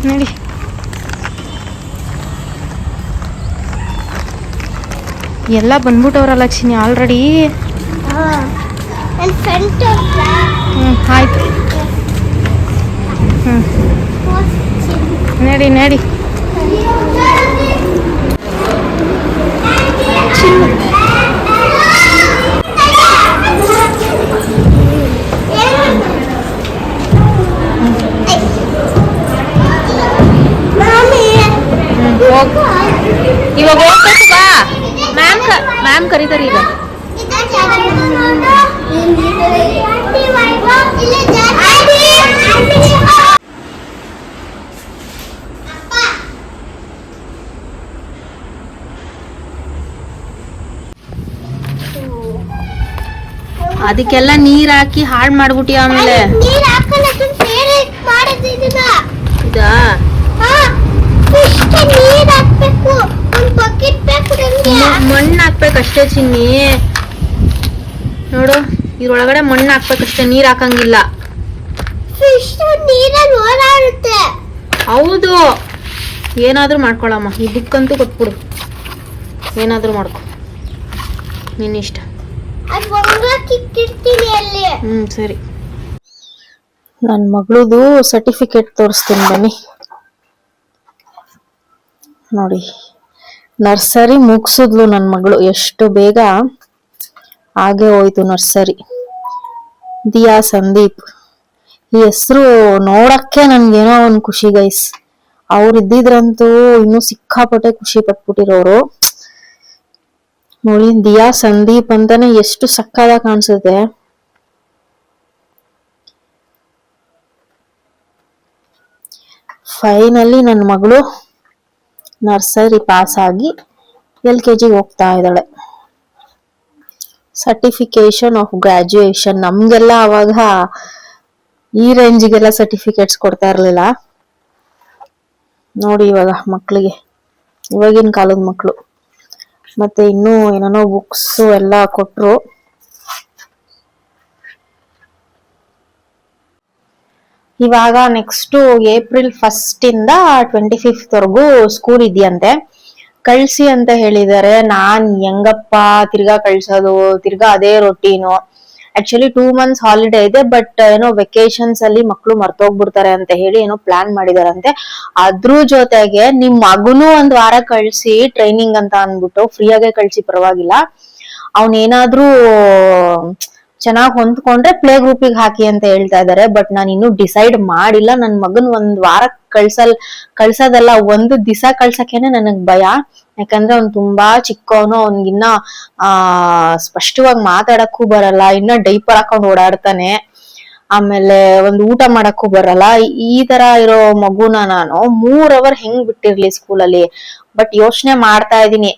ನೋಡಿ ಎಲ್ಲ ಬಂದ್ಬಿಟ್ಟವ್ರಲ್ಲ ಚಿನ್ನಿ ಆಲ್ರೆಡಿ. ಆಯ್ತು. ನಡಿ ನಡಿ ಇವಾಗ ಹೋಗ್ಬೇಕು ಬಾ. ಮ್ಯಾಮ್ ಕರೀತಾರೆ ಈಗ. ಅದಕ್ಕೆಲ್ಲ ನೀರ್ ಹಾಕಿ ಹಾಳು ಮಾಡ್ಬಿಟ್ಟಿ. ಆಮೇಲೆ ಇದಾ ಮಣ್ಣು ಹಾಕ್ಬೇಕಷ್ಟೇ ಚಿನ್ನಿ. ನೋಡು ಇದ್ರೊಳಗಡೆ ಮಣ್ಣು ಹಾಕ್ಬೇಕಷ್ಟೇ, ನೀರ್ ಹಾಕಂಗಿಲ್ಲ. ಹೌದು, ಏನಾದ್ರೂ ಮಾಡ್ಕೊಳಮ್ಮ. ಈ ಬುಕ್ಕಂತೂ ಕೊಟ್ಬಿಡು, ಏನಾದ್ರೂ ಮಾಡ್ಕೊ, ನಿನ್ನಿಷ್ಟ. ಸರಿ. ನನ್ನ ಮಗಳದು ಸರ್ಟಿಫಿಕೇಟ್ ತೋರಿಸ್ತೀನಿ ಬನ್ನಿ. ನೋಡಿ, ನರ್ಸರಿ ಮುಗಿಸಿದ್ಲು ನನ್ನ ಮಗಳು. ಎಷ್ಟು ಬೇಗ ಹಾಗೆ ಹೋಯ್ತು ನರ್ಸರಿ. ದಿಯಾ ಸಂದೀಪ್ ಈ ಹೆಸರು ನೋಡಕ್ಕೆ ನನ್ಗೇನೋ ಒಂದು ಖುಷಿ ಗೈಸ್. ಅವ್ರು ಇದ್ದಿದ್ರಂತೂ ಇನ್ನೂ ಸಿಕ್ಕಾಪಟ್ಟೆ ಖುಷಿ ಪಟ್ಬಿಟ್ಟಿರೋರು. ನೋಡಿ, ದಿಯಾ ಸಂದೀಪ್ ಅಂತಾನೆ ಎಷ್ಟು ಸಕ್ಕದಾಗಿ ಕಾಣಿಸುತ್ತೆ. ಫೈನಲಿ ನನ್ನ ಮಗಳು ನರ್ಸರಿ ಪಾಸ್ ಆಗಿ LKG ಹೋಗ್ತಾ ಇದ್ದಾಳೆ. Certification of graduation. ನಮ್ಗೆಲ್ಲ ಅವಾಗ ಈ ರೇಂಜಿಗೆಲ್ಲ ಸರ್ಟಿಫಿಕೇಟ್ಸ್ ಕೊಡ್ತಾ ಇರ್ಲಿಲ್ಲ. ನೋಡಿ ಇವಾಗ ಮಕ್ಕಳಿಗೆ, ಇವಾಗಿನ ಕಾಲದ ಮಕ್ಕಳು. ಮತ್ತೆ ಇನ್ನೂ ಏನೇನೋ ಬುಕ್ಸ್ ಎಲ್ಲ ಕೊಟ್ರು. ಇವಾಗ ನೆಕ್ಸ್ಟ್ ಏಪ್ರಿಲ್ 1 ಇಂದ 25 ವರೆಗೂ ಸ್ಕೂಲ್ ಇದೆಯಂತೆ. ಕಳ್ಸಿ ಅಂತ ಹೇಳಿದ್ದಾರೆ. ನಾನ್ ಹೆಂಗಪ್ಪ ತಿರ್ಗಾ ಕಳ್ಸೋದು, ತಿರ್ಗಾ ಅದೇ ರೊಟೀನು. ಆಕ್ಚುಲಿ 2 months ಹಾಲಿಡೇ ಇದೆ, ಬಟ್ ಏನೋ ವೆಕೇಶನ್ಸ್ ಅಲ್ಲಿ ಮಕ್ಳು ಮರ್ತೋಗ್ಬಿಡ್ತಾರೆ ಅಂತ ಹೇಳಿ ಏನೋ ಪ್ಲಾನ್ ಮಾಡಿದಾರಂತೆ. ಅದ್ರ ಜೊತೆಗೆ ನಿಮ್ ಮಗುನು 1 ವಾರ ಕಳ್ಸಿ ಟ್ರೈನಿಂಗ್ ಅಂತ ಅನ್ಬಿಟ್ಟು, ಫ್ರೀಯಾಗೆ ಕಳ್ಸಿ ಪರವಾಗಿಲ್ಲ, ಅವನೇನಾದ್ರೂ ಚೆನ್ನಾಗ್ ಹೊಂದ್ಕೊಂಡ್ರೆ ಪ್ಲೇ ಗ್ರೂಪಿಗೆ ಹಾಕಿ ಅಂತ ಹೇಳ್ತಾ ಇದಾರೆ. ಬಟ್ ನಾನು ಇನ್ನೂ ಡಿಸೈಡ್ ಮಾಡಿಲ್ಲ. ನನ್ ಮಗನ್ 1 ವಾರ ಕಳ್ಸೋದಲ್ಲ, 1 ದಿವಸ ಕಳ್ಸಕ್ಕೇನೆ ನನಗ್ ಭಯ. ಯಾಕಂದ್ರೆ ಅವ್ನು ತುಂಬಾ ಚಿಕ್ಕವನು, ಅವ್ನಿಗಿನ್ನ ಸ್ಪಷ್ಟವಾಗಿ ಮಾತಾಡಕ್ಕೂ ಬರಲ್ಲ, ಇನ್ನ ಡೈಪರ್ ಹಾಕೊಂಡ್ ಓಡಾಡ್ತಾನೆ. ಆಮೇಲೆ ಒಂದು ಊಟ ಮಾಡಕ್ಕೂ ಬರಲ್ಲ. ಈ ತರ ಇರೋ ಮಗುನ ನಾನು 3 hour ಹೆಂಗ್ ಬಿಟ್ಟಿರ್ಲಿ ಸ್ಕೂಲಲ್ಲಿ. ಬಟ್ ಯೋಚನೆ ಮಾಡ್ತಾ ಇದೀನಿ,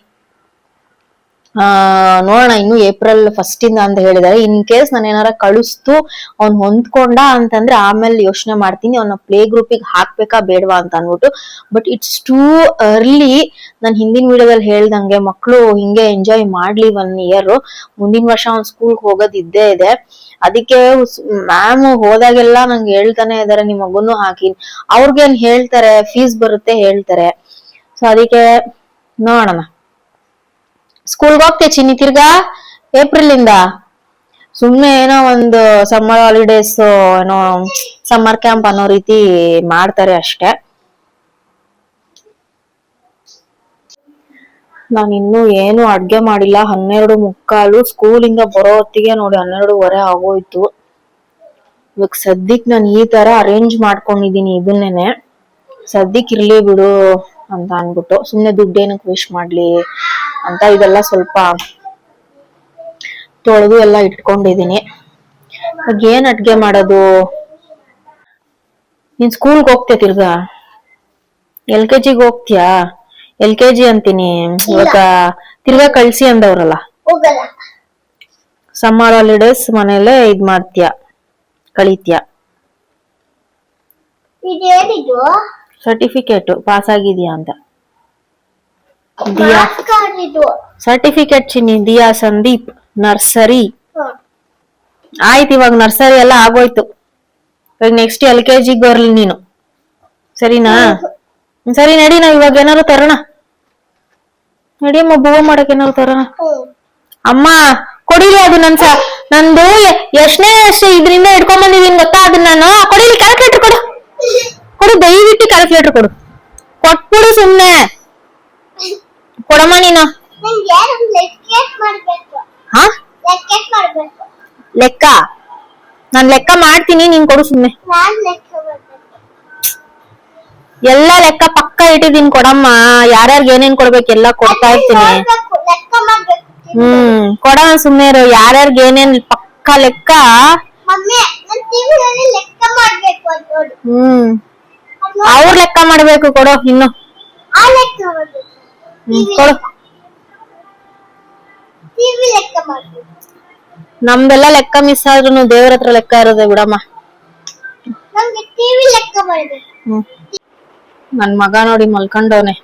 ನೋಡೋಣ. ಇನ್ನು ಏಪ್ರಿಲ್ 1 ಇಂದ ಅಂತ ಹೇಳಿದಾರೆ. ಇನ್ ಕೇಸ್ ನಾನು ಏನಾರ ಕಳಿಸ್ತು ಅವ್ನ್ ಹೊಂದ್ಕೊಂಡ ಅಂತಂದ್ರೆ ಆಮೇಲೆ ಯೋಚನೆ ಮಾಡ್ತೀನಿ ಅವ್ನ ಪ್ಲೇ ಗ್ರೂಪಿಗೆ ಹಾಕ್ಬೇಕಾ ಬೇಡವಾ ಅಂತ ಅನ್ಬಿಟ್ಟು. But it's too early. ನಾನು ಹಿಂದಿನ ವಿಡಿಯೋದಲ್ಲಿ ಹೇಳ್ದಂಗೆ ಮಕ್ಳು ಹಿಂಗೆ ಎಂಜಾಯ್ ಮಾಡ್ಲಿ 1 year. ಮುಂದಿನ ವರ್ಷ ಅವ್ನ್ ಸ್ಕೂಲ್ಗೆ ಹೋಗೋದ್ ಇದ್ದೇ ಇದೆ. ಅದಕ್ಕೆ ಮ್ಯಾಮ್ ಹೋದಾಗೆಲ್ಲ ನಂಗೆ ಹೇಳ್ತಾನೆ ಇದಾರೆ, ನಿಮ್ ಮಗುನು ಹಾಕಿ. ಅವ್ರಿಗೇನ್ ಹೇಳ್ತಾರೆ, ಫೀಸ್ ಬರುತ್ತೆ ಹೇಳ್ತಾರೆ. ಸೊ ಅದಕ್ಕೆ ನೋಡೋಣ. ಸ್ಕೂಲ್ಗೆ ಹೋಗ್ತೇ ಚಿನ್ನಿ ತಿರ್ಗಾ ಏಪ್ರಿಲ್ ಇಂದ? ಸುಮ್ನೆ ಏನೋ ಒಂದು ಸಮ್ಮರ್ ಹಾಲಿಡೇಸ್, ಏನೋ ಸಮ್ಮರ್ ಕ್ಯಾಂಪ್ ಅನ್ನೋ ರೀತಿ ಮಾಡ್ತಾರೆ ಅಷ್ಟೇ. ನಾನು ಇನ್ನು ಏನು ಅಡ್ಗೆ ಮಾಡಿಲ್ಲ. 12:45. ಸ್ಕೂಲಿಂದ ಬರೋ ಹೊತ್ತಿಗೆ ನೋಡಿ 12:15 ಆಗೋಯ್ತು. ಇವಾಗ ಸದ್ಯಕ್ ನಾನು ಈ ತರ ಅರೇಂಜ್ ಮಾಡ್ಕೊಂಡಿದೀನಿ. ಇದನ್ನೇನೆ ಸದ್ಯಕ್ ಇರ್ಲಿ ಬಿಡು ಅಂತ ಅನ್ಬಿಟ್ಟು, ಸುಮ್ನೆ ದುಡ್ಡೇನಕ್ ವೇಸ್ಟ್ ಮಾಡ್ಲಿ ಅಂತ ಇದೆಲ್ಲ ಸ್ವಲ್ಪ ತೊಳೆದು ಎಲ್ಲ ಇಟ್ಕೊಂಡಿದೀನಿ. ಇವಾಗ ಏನ್ ಅಡ್ಗೆ ಮಾಡೋದು? ನೀನ್ ಸ್ಕೂಲ್ಗೆ ಹೋಗ್ತೀಯ ತಿರ್ಗಾ? LKG ಹೋಗ್ತೀಯಾ? LKG ಅಂತೀನಿ, ಇವಾಗ ತಿರ್ಗಾ ಕಳ್ಸಿ ಅಂದವ್ರಲ್ಲ. ಸಮ್ಮರ್ ಹಾಲಿಡೇಸ್ ಮನೇಲೆ ಇದ್ ಮಾಡ್ತೀಯ, ಕಳೀತೀಯ. ಸರ್ಟಿಫಿಕೇಟ್ ಪಾಸ್ ಆಗಿದ್ಯಾ ಅಂತ. ದಿಯಾ ಸರ್ಟಿಫಿಕೇಟ್ ಚಿನ್ನಿ, ದಿಯಾ ಸಂದೀಪ್ ನರ್ಸರಿ. ಆಯ್ತು, ಇವಾಗ ನರ್ಸರಿ ಎಲ್ಲ ಆಗೋಯ್ತು. ಇವಾಗ ನೆಕ್ಸ್ಟ್ LKG ಬರ್ಲಿ ನೀನು. ಸರಿನಾ? ಸರಿ ನಡಿ, ನಾವ್ ಇವಾಗ ಏನಾರು ತರೋಣ. ನಡಿಯಮ್ಮ, ಬೂವ ಮಾಡಕ್ ಏನಾರು ತರೋಣ. ಅಮ್ಮ ಕೊಡಿಲಿ ಅದು ನಂದು ಎಷ್ಟನೇ ಇದ್ರಿಂದ ಇಟ್ಕೊಂಡ್ ಬಂದಿದೀನಿ ಗೊತ್ತಾ? ಅದನ್ನ ನಾನು ಕೊಡಿಲಿ. ಕ್ಯಾಲ್ಕುಲೇಟರ್ ಕೊಡು, ಕೊಡು, ದಯವಿಟ್ಟು ಕ್ಯಾಲ್ಕುಲೇಟರ್ ಕೊಡು. ಕೊಟ್ಬಿಡು ಸುಮ್ನೆ. ಕೊಡಮ್ಮ ನೀನು. ಹಾ, ಲೆಕ್ಕ ನಾನ್ ಲೆಕ್ಕ ಮಾಡ್ತೀನಿ, ನೀನ್ ಕೊಡು ಸುಮ್ನೆ. ಎಲ್ಲಾ ಲೆಕ್ಕ ಪಕ್ಕ ಇಟ್ಟಿದೀನಿ, ಕೊಡಮ್ಮ. ಯಾರ್ಯಾರ್ಗ ಏನೇನ್ ಕೊಡ್ಬೇಕು ಎಲ್ಲ ಕೊಡ್ತಾ ಇರ್ತೀನಿ. ಕೊಡೋಣ ಸುಮ್ನೆ ಇರು. ಯಾರ್ಯಾರ್ಗ ಏನೇನ್ ಪಕ್ಕ ಲೆಕ್ಕ. ಅವ್ರ ಲೆಕ್ಕ ಮಾಡ್ಬೇಕು. ಕೊಡು ಇನ್ನು. ಕೊಡು. ನಮ್ದೆಲ್ಲ ಲೆಕ್ಕ ಮಿಸ್ ಆದ್ರೂ ದೇವ್ರ ಹತ್ರ ಲೆಕ್ಕ ಇರೋದೆ ಬಿಡಮ್ಮ. ನನ್ ಮಗ ನೋಡಿ ಮಲ್ಕೊಂಡವನೆ.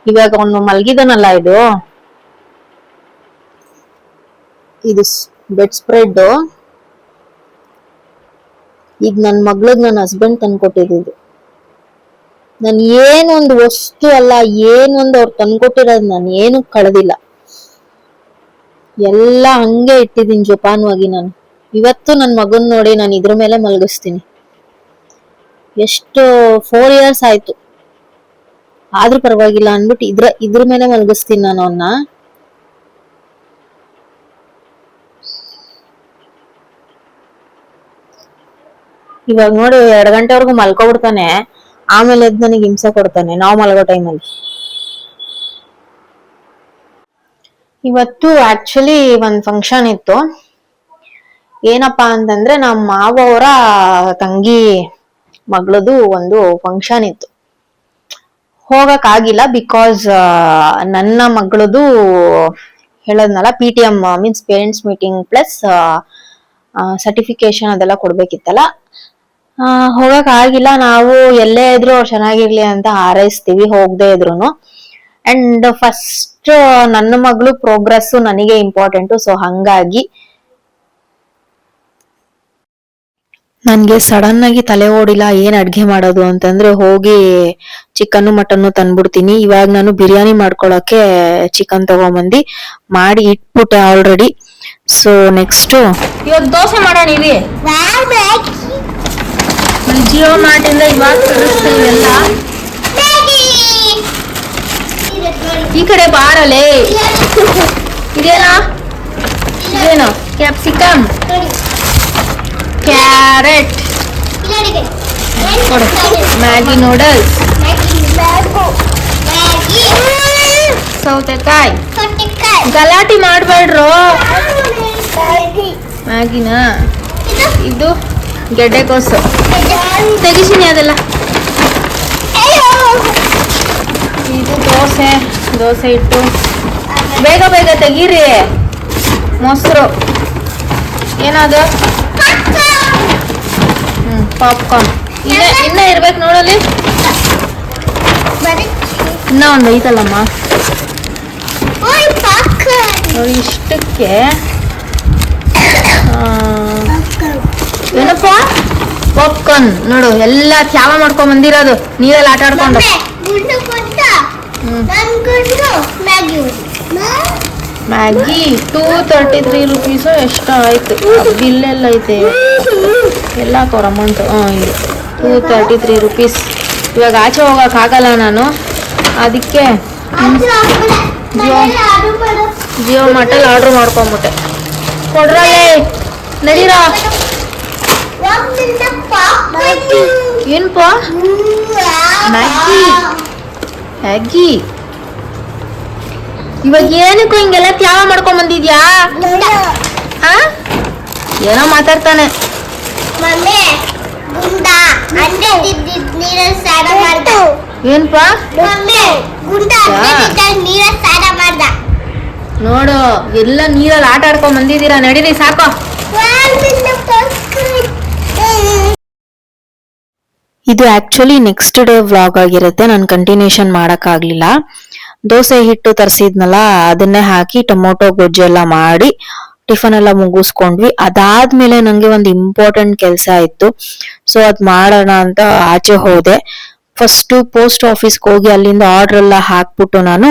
ಇವಾಗ ಅವನು ಮಲ್ಗಿದನಲ್ಲ, ಇದು ಬೆಡ್ ಸ್ಪ್ರೆಡ್. ಈಗ ನನ್ ಮಗ್ಳಗ್ ನನ್ನ ಹಸ್ಬೆಂಡ್ ತಂದ್ಕೊಟ್ಟಿದ್ದು. ನನ್ ಏನೊಂದು ವಸ್ತು ಅಲ್ಲ, ಏನೊಂದು ಅವ್ರು ತಂದ್ಕೊಟ್ಟಿರೋದು ನಾನು ಏನು ಕಳೆದಿಲ್ಲ. ಎಲ್ಲ ಹಂಗೆ ಇಟ್ಟಿದ್ದೀನಿ ಜೋಪಾನವಾಗಿ. ನಾನು ಇವತ್ತು ನನ್ ಮಗನ್ ನೋಡಿ ನಾನು ಇದ್ರ ಮೇಲೆ ಮಲಗಿಸ್ತೀನಿ. ಎಷ್ಟು 4 years ಆಯ್ತು, ಆದ್ರೂ ಪರವಾಗಿಲ್ಲ ಅನ್ಬಿಟ್ಟು ಇದ್ರ ಮೇಲೆ ಮಲಗಿಸ್ತೀನಿ ನಾನು ಅವನ್ನ. ಇವಾಗ ನೋಡಿ 2 ಗಂಟೆವರೆಗೂ ಮಲ್ಕೊಬಿಡ್ತಾನೆ. ಆಮೇಲೆ ಎದ್ದು ನನಗೆ ಹಿಂಸೆ ಕೊಡ್ತಾನೆ ನಾವು ಮಲಗೋ ಟೈಮಲ್ಲಿ. ಇವತ್ತು ಆಕ್ಚುಲಿ ಒಂದ್ ಫಂಕ್ಷನ್ ಇತ್ತು. ಏನಪ್ಪಾ ಅಂತಂದ್ರೆ ನಮ್ಮ ಮಾವವರ ತಂಗಿ ಮಗಳದು ಒಂದು ಫಂಕ್ಷನ್ ಇತ್ತು. ಹೋಗಕ್ ಆಗಿಲ್ಲ, ಬಿಕಾಸ್ ನನ್ನ ಮಗಳದು ಹೇಳದ್ನಲ್ಲ, PTM means parents meeting plus certification ಅದೆಲ್ಲ ಕೊಡ್ಬೇಕಿತ್ತಲ್ಲ. ಹೋಗಕ್ ಆಗಿಲ್ಲ. ನಾವು ಎಲ್ಲೇ ಇದ್ರು ಅವ್ರು ಚೆನ್ನಾಗಿರ್ಲಿ ಅಂತ ಹಾರೈಸ್ತೀವಿ, ಹೋಗದೆ ಇದ್ರುನು. ಅಂಡ್ ಫಸ್ಟ್ ನನ್ನ ಮಗಳು ಪ್ರೋಗ್ರೆಸ್ ನನಗೆ ಇಂಪಾರ್ಟೆಂಟ್. ಸೊ ಹಂಗಾಗಿ ನನ್ಗೆ ಸಡನ್ ಆಗಿ ತಲೆ ಓಡಿಲ್ಲ ಏನ್ ಅಡ್ಗೆ ಮಾಡೋದು ಅಂತಂದ್ರೆ, ಹೋಗಿ ಚಿಕನ್ ಮಟನ್ ತಂದ್ಬಿಡ್ತೀನಿ. ಇವಾಗ ನಾನು ಬಿರಿಯಾನಿ ಮಾಡ್ಕೊಳಕ್ಕೆ ಚಿಕನ್ ತಗೊಂಬಂದಿ ಮಾಡಿ ಇಟ್ಬಿಟ್ಟೆ ಆಲ್ರೆಡಿ. ಸೊ ನೆಕ್ಸ್ಟ್ ಇವಾಗ ದೋಸೆ ಮಾಡೋಣ. ಇಲ್ಲಿ ಜಿಯೋ ಮಾರ್ಟಿಂದ ಇವಾಗ ತರಿಸ್ತೀವಿ ಎಲ್ಲ. ಈ ಕಡೆ ಬಾರಲೇ. ಇದೇನೋ ಕ್ಯಾಪ್ಸಿಕಮ್, ಕ್ಯಾರೆಟ್, ಮ್ಯಾಗಿ ನೂಡಲ್ಸ್, ಸೌತೆಕಾಯಿ. ಗಲಾಟಿ ಮಾಡ್ಬೇಡ್ರು. ಮ್ಯಾಗಿನ ಇದು ಗೆಡ್ಡೆಕೋಸು ತೆಗಿಸಿನಿ ಅದೆಲ್ಲ. ಇದು ದೋಸೆ ಇಟ್ಟು ಬೇಗ ಬೇಗ ತೆಗೀರಿ. ಮೊಸರು ಏನದು? ಪಾಪ್ಕಾರ್ನ್. ಇನ್ನ ಇರ್ಬೇಕು ನೋಡಲ್ಲಿ. ಇನ್ನ ಒಂದು ಐತಲ್ಲಮ್ಮ ನೋಡಿ. ಇಷ್ಟಕ್ಕೆ ಏನಪ್ಪ ಪಾಪ್ಕಾರ್ನ್ ನೋಡು. ಎಲ್ಲ ತ್ಯಾವ ಮಾಡ್ಕೊಂಡ್ ಬಂದಿರೋದು ನೀರಲ್ಲಿ ಆಟ ಆಡ್ಕೊಂಡು. ಮ್ಯಾಗಿ 233 rupees ಎಷ್ಟು ಆಯ್ತು. ಬಿಲ್ ಎಲ್ಲ ಐತೆ ಎಲ್ಲ ಕೊರ ಅಮೌಂಟ್. ಇದು 233 rupees. ಇವಾಗ ಆಚೆ ಹೋಗಕ್ ಆಗಲ್ಲ ನಾನು, ಅದಕ್ಕೆ ಜಿಯೋ ಮಾರ್ಟಲ್ಲಿ ಆರ್ಡರ್ ಮಾಡ್ಕೊಂಬಿಟ್ಟೆ. ಕೊಡ್ರಲ್ಲೇ ನಡೀರಾ. ಏನಪ್ಪ? ಮ್ಯಾಗಿ. ಇವಾಗ ಏನಕ್ಕೂ ಹಿಂಗೆಲ್ಲ ತ್ಯಾವ ಮಾಡ್ಕೊಂಡ್ ಬಂದಿದ್ಯಾ? ಏನೋ ಮಾತಾಡ್ತಾನೆ. ಏನಪ್ಪ ನೋಡು, ಎಲ್ಲ ನೀರಲ್ಲಿ ಆಟ ಆಡ್ಕೊಂಡ್ ಬಂದಿದ್ದೀರಾ. ನಡೀರಿ ಸಾಕು. ಇದು ಆಕ್ಚುಲಿ ನೆಕ್ಸ್ಟ್ ಡೇ ವ್ಲಾಗ್ ಆಗಿರುತ್ತೆ. ನಾನು ಕಂಟಿನ್ಯೂಷನ್ ಮಾಡಕ್ ಆಗ್ಲಿಲ್ಲ. ದೋಸೆ ಹಿಟ್ಟು ತರಿಸಿದ್ನಲ್ಲ, ಅದನ್ನೇ ಹಾಕಿ ಟೊಮೊಟೊ ಗೊಜ್ಜೆಲ್ಲ ಮಾಡಿ ಟಿಫನ್ ಎಲ್ಲ ಮುಗಿಸ್ಕೊಂಡ್ವಿ. ಅದಾದ್ಮೇಲೆ ನಂಗೆ ಒಂದು ಇಂಪಾರ್ಟೆಂಟ್ ಕೆಲಸ ಇತ್ತು, ಸೊ ಅದ್ ಮಾಡೋಣ ಅಂತ ಆಚೆ ಹೋದೆ. ಫಸ್ಟ್ ಪೋಸ್ಟ್ ಆಫೀಸ್ಗೆ ಹೋಗಿ ಅಲ್ಲಿಂದ ಆರ್ಡರ್ ಎಲ್ಲ ಹಾಕ್ಬಿಟ್ಟು ನಾನು,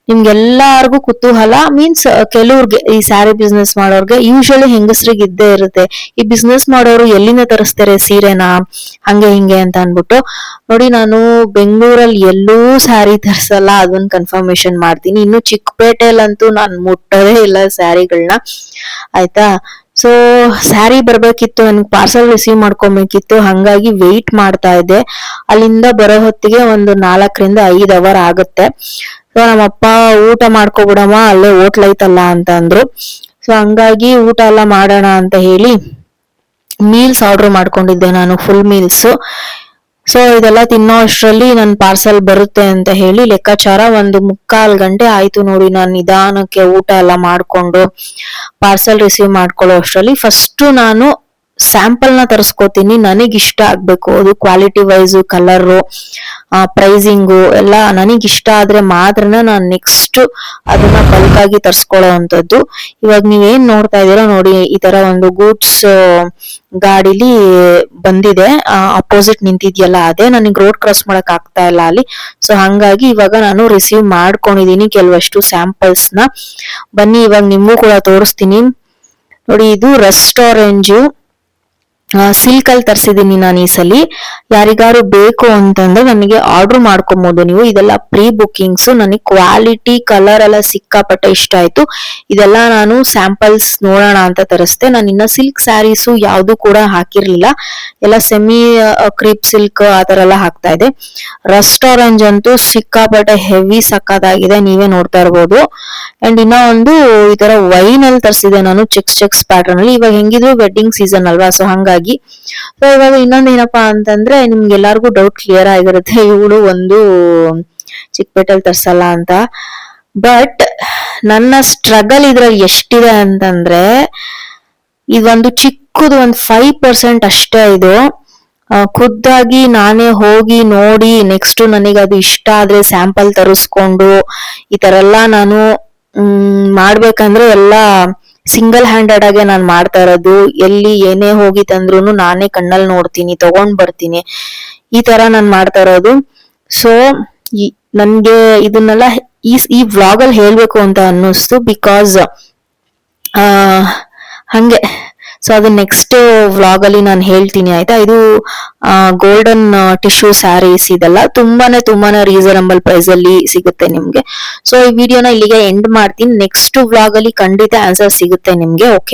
ನಿಮ್ಗೆಲ್ಲಾರ್ಗು ಕುತೂಹಲ ಮೀನ್ಸ್ ಕೆಲವ್ರಿಗೆ ಈ ಸ್ಯಾರಿ ಬಿಸ್ನೆಸ್ ಮಾಡೋರ್ಗೆ ಯೂಶಲಿ ಹೆಂಗಸ್ರಿಗೆ ಇದ್ದೇ ಇರುತ್ತೆ, ಈ ಬಿಸ್ನೆಸ್ ಮಾಡೋರು ಎಲ್ಲಿಂದ ತರಿಸ್ತಾರೆ ಸೀರೆನಾ ಹಂಗೆ ಹಿಂಗೆ ಅಂತ ಅನ್ಬಿಟ್ಟು. ನೋಡಿ, ನಾನು ಬೆಂಗಳೂರಲ್ಲಿ ಎಲ್ಲೂ ಸ್ಯಾರಿ ತರ್ಸಲ್ಲ, ಅದನ್ನ ಕನ್ಫರ್ಮೇಶನ್ ಮಾಡ್ತೀನಿ. ಇನ್ನು ಚಿಕ್ಕಪೇಟೆಯಲ್ಲಂತೂ ನಾನು ಮುಟ್ಟೋದೇ ಇಲ್ಲ ಸ್ಯಾರಿಗಳನ್ನ, ಆಯ್ತಾ. ಸೊ ಸ್ಯಾರಿ ಬರ್ಬೇಕಿತ್ತು, ನನ್ಗೆ ಪಾರ್ಸಲ್ ರಿಸೀವ್ ಮಾಡ್ಕೊಬೇಕಿತ್ತು, ಹಂಗಾಗಿ ವೆಯ್ಟ್ ಮಾಡ್ತಾ ಇದ್ದೆ. ಅಲ್ಲಿಂದ ಬರೋ ಹೊತ್ತಿಗೆ ಒಂದು 4-5 ಅವರ್ ಆಗುತ್ತೆ. ಸೊ ನಮ್ಮಪ್ಪ ಊಟ ಮಾಡ್ಕೊಬಿಡಮ್ಮ, ಅಲ್ಲೇ ಹೋಟ್ಲ್ ಐತಲ್ಲ ಅಂತ ಅಂದ್ರು. ಸೊ ಹಂಗಾಗಿ ಊಟ ಎಲ್ಲ ಮಾಡೋಣ ಅಂತ ಹೇಳಿ ಮೀಲ್ಸ್ ಆರ್ಡರ್ ಮಾಡ್ಕೊಂಡಿದ್ದೆ ನಾನು, ಫುಲ್ ಮೀಲ್ಸ್. ಸೊ ಇದೆಲ್ಲ ತಿನ್ನೋ ಅಷ್ಟರಲ್ಲಿ ನನ್ನ ಪಾರ್ಸಲ್ ಬರುತ್ತೆ ಅಂತ ಹೇಳಿ ಲೆಕ್ಕಾಚಾರ 1.25 ಗಂಟೆ ಆಯ್ತು ನೋಡಿ. ನಾನು ನಿಧಾನಕ್ಕೆ ಊಟ ಎಲ್ಲ ಮಾಡ್ಕೊಂಡು ಪಾರ್ಸಲ್ ರಿಸೀವ್ ಮಾಡ್ಕೊಳ್ಳೋ ಅಷ್ಟರಲ್ಲಿ ಫಸ್ಟ್ ನಾನು ಸ್ಯಾಂಪಲ್ ನ ತರಿಸ್ಕೋತೀನಿ. ನನಗಿಷ್ಟ ಆಗ್ಬೇಕು, ಅದು ಕ್ವಾಲಿಟಿ ವೈಸ್, ಕಲರು, ಪ್ರೈಸಿಂಗು ಎಲ್ಲ ನನಗಿಷ್ಟ ಆದ್ರೆ ಮಾತ್ರ ನಾನು ನೆಕ್ಸ್ಟ್ ಅದನ್ನ ಬಲ್ಕ್ ಆಗಿ ತರ್ಸ್ಕೊಳ್ಳೋ ಅಂತದ್ದು. ಇವಾಗ ನೀವೇನ್ ನೋಡ್ತಾ ಇದೀರಾ ನೋಡಿ, ಈ ತರ ಒಂದು ಗೂಡ್ಸ್ ಗಾಡಿಲಿ ಬಂದಿದೆ, ಅಪೋಸಿಟ್ ನಿಂತಿದ್ಯಲ್ಲ ಅದೇ, ನನಗೆ ರೋಡ್ ಕ್ರಾಸ್ ಮಾಡಕ್ ಆಗ್ತಾ ಇಲ್ಲ ಅಲ್ಲಿ. ಸೊ ಹಂಗಾಗಿ ಇವಾಗ ನಾನು ರಿಸೀವ್ ಮಾಡ್ಕೊಂಡಿದೀನಿ ಕೆಲವಷ್ಟು ಸ್ಯಾಂಪಲ್ಸ್ ನ. ಬನ್ನಿ ಇವಾಗ ನಿಮ್ಗೂ ಕೂಡ ತೋರಿಸ್ತೀನಿ. ನೋಡಿ, ಇದು ರಸ್ಟ್ ಆರೆಂಜ್ ಸಿಲ್ಕ್ ಅಲ್ಲಿ ತರಿಸಿದೀನಿ ನಾನು ಈ ಸಲಿ. ಯಾರಿಗಾರು ಬೇಕು ಅಂತಂದ್ರೆ ನನಗೆ ಆರ್ಡರ್ ಮಾಡ್ಕೊಬಹುದು ನೀವು. ಇದೆಲ್ಲ ಪ್ರೀ ಬುಕಿಂಗ್ಸ್. ನನಗೆ ಕ್ವಾಲಿಟಿ, ಕಲರ್ ಎಲ್ಲ ಸಿಕ್ಕಾಪಟ್ಟೆ ಇಷ್ಟ ಆಯ್ತು. ಇದೆಲ್ಲ ನಾನು ಸ್ಯಾಂಪಲ್ಸ್ ನೋಡೋಣ ಅಂತ ತರಿಸ್ದೆ. ನಾನು ಇನ್ನ ಸಿಲ್ಕ್ ಸ್ಯಾರೀಸು ಯಾವ್ದು ಕೂಡ ಹಾಕಿರ್ಲಿಲ್ಲ, ಎಲ್ಲ ಸೆಮಿ ಕ್ರೀಪ್ ಸಿಲ್ಕ್ ಆತರ ಎಲ್ಲ ಹಾಕ್ತಾ ಇದೆ. ರಸ್ಟ್ ಆರೆಂಜ್ ಅಂತೂ ಸಿಕ್ಕಾಪಟ್ಟೆ ಹೆವಿ ಸಕ್ಕತ್ತಾಗಿದೆ, ನೀವೇ ನೋಡ್ತಾ ಇರ್ಬೋದು. ಅಂಡ್ ಇನ್ನ ಒಂದು ಈ ತರ ವೈನ್ ಅಲ್ಲಿ ತರಿಸಿದೆ ನಾನು, ಚೆಕ್ಸ್ ಪ್ಯಾಟರ್ನ್ ಅಲ್ಲಿ. ಇವಾಗ ಹೆಂಗಿದ್ರು ವೆಡ್ಡಿಂಗ್ ಸೀಸನ್ ಅಲ್ವಾ, ಸೊ ಹಂಗಾಗಿ. ಸೊ ಇವಾಗ ಇನ್ನೊಂದೇನಪ್ಪಾ ಅಂತಂದ್ರೆ, ನಿಮ್ಗೆಲ್ಲಾರ್ಗು ಡೌಟ್ ಕ್ಲಿಯರ್ ಆಗಿರುತ್ತೆ, ಇವಳು ಒಂದು ಚಿಕ್ಕಪೇಟೆಲ್ ತರ್ಸಲ್ಲ ಅಂತ. ಬಟ್ ನನ್ನ ಸ್ಟ್ರಗಲ್ ಇದ್ರಲ್ಲಿ ಎಷ್ಟಿದೆ ಅಂತಂದ್ರೆ, ಇದೊಂದು ಚಿಕ್ಕದು ಒಂದು 5% ಅಷ್ಟೇ ಇದು. ಖುದ್ದಾಗಿ ನಾನೇ ಹೋಗಿ ನೋಡಿ, ನೆಕ್ಸ್ಟ್ ನನಗೆ ಅದು ಇಷ್ಟ ಆದ್ರೆ ಸ್ಯಾಂಪಲ್ ತರಿಸ್ಕೊಂಡು ಈ ತರ ಎಲ್ಲ ನಾನು ಮಾಡ್ಬೇಕಂದ್ರೆ ಎಲ್ಲ ಸಿಂಗಲ್ ಹ್ಯಾಂಡೆಡ್ ಆಗಿ ನಾನು ಮಾಡ್ತಾ ಇರೋದು. ಎಲ್ಲಿ ಏನೇ ಹೋಗಿ ತಂದ್ರುನು ನಾನೇ ಕಣ್ಣಲ್ಲಿ ನೋಡ್ತೀನಿ, ತಗೊಂಡ್ ಬರ್ತೀನಿ, ಈ ತರ ನಾನು ಮಾಡ್ತಾ ಇರೋದು. ಸೊ ನನ್ಗೆ ಇದನ್ನೆಲ್ಲ ಈ ವ್ಲಾಗ್ ಅಲ್ಲಿ ಹೇಳ್ಬೇಕು ಅಂತ ಅನ್ನಿಸ್ತು, ಬಿಕಾಸ್ ಹಂಗೆ. ಸೊ ಅದು ನೆಕ್ಸ್ಟ್ ವ್ಲಾಗ್ ಅಲ್ಲಿ ನಾನು ಹೇಳ್ತೀನಿ, ಆಯ್ತಾ. ಇದು ಗೋಲ್ಡನ್ ಟಿಶ್ಯೂ ಸ್ಯಾರೀಸ್, ಇದೆಲ್ಲ ತುಂಬಾನೇ ರೀಸನಬಲ್ ಪ್ರೈಸ್ ಅಲ್ಲಿ ಸಿಗುತ್ತೆ ನಿಮ್ಗೆ. ಸೊ ಈ ವಿಡಿಯೋನ ಇಲ್ಲಿಗೆ ಎಂಡ್ ಮಾಡ್ತೀನಿ. ನೆಕ್ಸ್ಟ್ ವ್ಲಾಗ್ ಅಲ್ಲಿ ಖಂಡಿತ ಆನ್ಸರ್ ಸಿಗುತ್ತೆ ನಿಮ್ಗೆ. ಓಕೆ.